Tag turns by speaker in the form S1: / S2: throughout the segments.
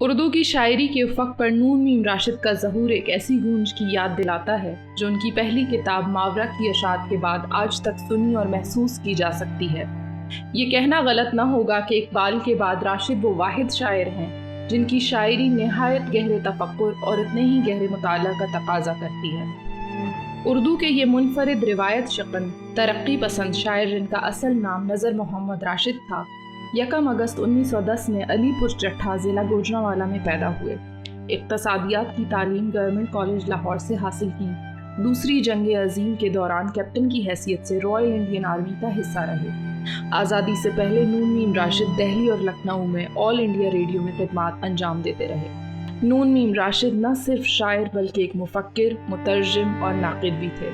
S1: اردو کی شاعری کے افق پر نون میم راشد کا ظہور ایک ایسی گونج کی یاد دلاتا ہے جو ان کی پہلی کتاب ماورا کی اشاعت کے بعد آج تک سنی اور محسوس کی جا سکتی ہے۔ یہ کہنا غلط نہ ہوگا کہ اقبال کے بعد راشد وہ واحد شاعر ہیں جن کی شاعری نہایت گہرے تفکر اور اتنے ہی گہرے مطالعہ کا تقاضا کرتی ہے۔ اردو کے یہ منفرد روایت شکن ترقی پسند شاعر جن کا اصل نام نذر محمد راشد تھا، 1 اگست 1910 میں علی پور چٹھا ضلع گوجرانوالہ میں پیدا ہوئے۔ اقتصادیات کی تعلیم گورنمنٹ کالج لاہور سے حاصل کی۔ دوسری جنگ عظیم کے دوران کیپٹن کی حیثیت سے رائل انڈین آرمی کا حصہ رہے۔ آزادی سے پہلے نون میم راشد دہلی اور لکھنؤ میں آل انڈیا ریڈیو میں خدمات انجام دیتے رہے۔ نون میم راشد نہ صرف شاعر بلکہ ایک مفکر، مترجم اور ناقد بھی تھے۔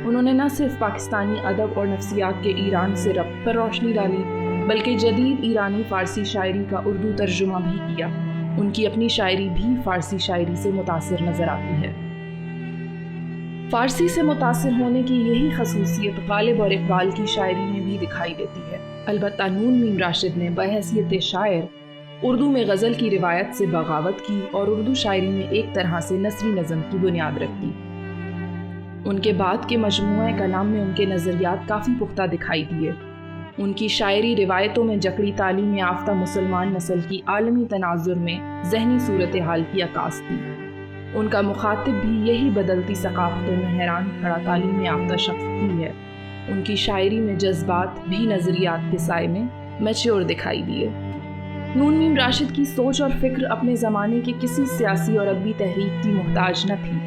S1: انہوں نے نہ صرف پاکستانی ادب اور نفسیات کے ایران سے ربط پر روشنی ڈالی بلکہ جدید ایرانی فارسی شاعری کا اردو ترجمہ بھی کیا۔ ان کی اپنی شاعری بھی فارسی شاعری سے متاثر نظر آتی ہے۔ فارسی سے متاثر ہونے کی یہی خصوصیت غالب اور اقبال کی شاعری میں بھی دکھائی دیتی ہے۔ البتہ نون میم راشد نے بحیثیت شاعر اردو میں غزل کی روایت سے بغاوت کی اور اردو شاعری میں ایک طرح سے نثری نظم کی بنیاد رکھی۔ ان کے بعد کے مجموعہ کلام میں ان کے نظریات کافی پختہ دکھائی دیے۔ ان کی شاعری روایتوں میں جکڑی تعلیم یافتہ مسلمان نسل کی عالمی تناظر میں ذہنی صورتحال کی عکاس تھی۔ ان کا مخاطب بھی یہی بدلتی ثقافتوں میں حیران کھڑا تعلیم یافتہ شخص ہی ہے۔ ان کی شاعری میں جذبات بھی نظریات کے سائے میں میچور دکھائی دیے۔ نون میم راشد کی سوچ اور فکر اپنے زمانے کے کسی سیاسی اور ادبی تحریک کی محتاج نہ تھی،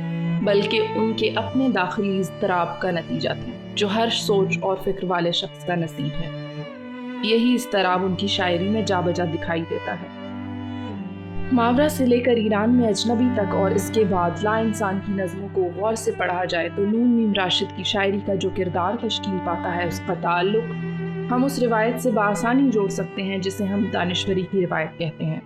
S1: بلکہ ان کے اپنے داخلی اضطراب کا نتیجہ تھی جو ہر سوچ اور فکر والے شخص کا نصیب ہے۔ یہی اضطراب ان کی شاعری میں جا بجا دکھائی دیتا ہے۔ ماورا سے لے کر ایران میں اجنبی تک اور اس کے بعد لا انسان کی نظموں کو غور سے پڑھا جائے تو نون میم راشد کی شاعری کا جو کردار تشکیل پاتا ہے اس کا تعلق ہم اس روایت سے بآسانی جوڑ سکتے ہیں جسے ہم دانشوری کی روایت کہتے ہیں۔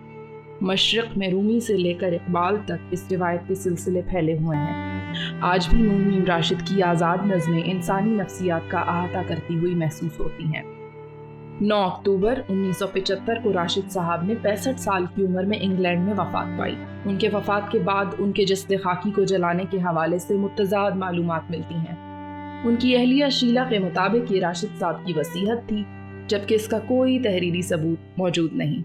S1: مشرق میں رومی سے لے کر اقبال تک اس روایت کے سلسلے پھیلے ہوئے ہیں۔ آج بھی نون میم راشد کی آزاد نظمیں انسانی نفسیات کا احاطہ کرتی ہوئی محسوس ہوتی ہیں۔ 9 اکتوبر 1975 کو راشد صاحب نے 65 سال کی عمر میں انگلینڈ میں وفات پائی۔ ان کے وفات کے بعد ان کے جسد خاکی کو جلانے کے حوالے سے متضاد معلومات ملتی ہیں۔ ان کی اہلیہ شیلا کے مطابق یہ راشد صاحب کی وصیت تھی، جبکہ اس کا کوئی تحریری ثبوت موجود نہیں۔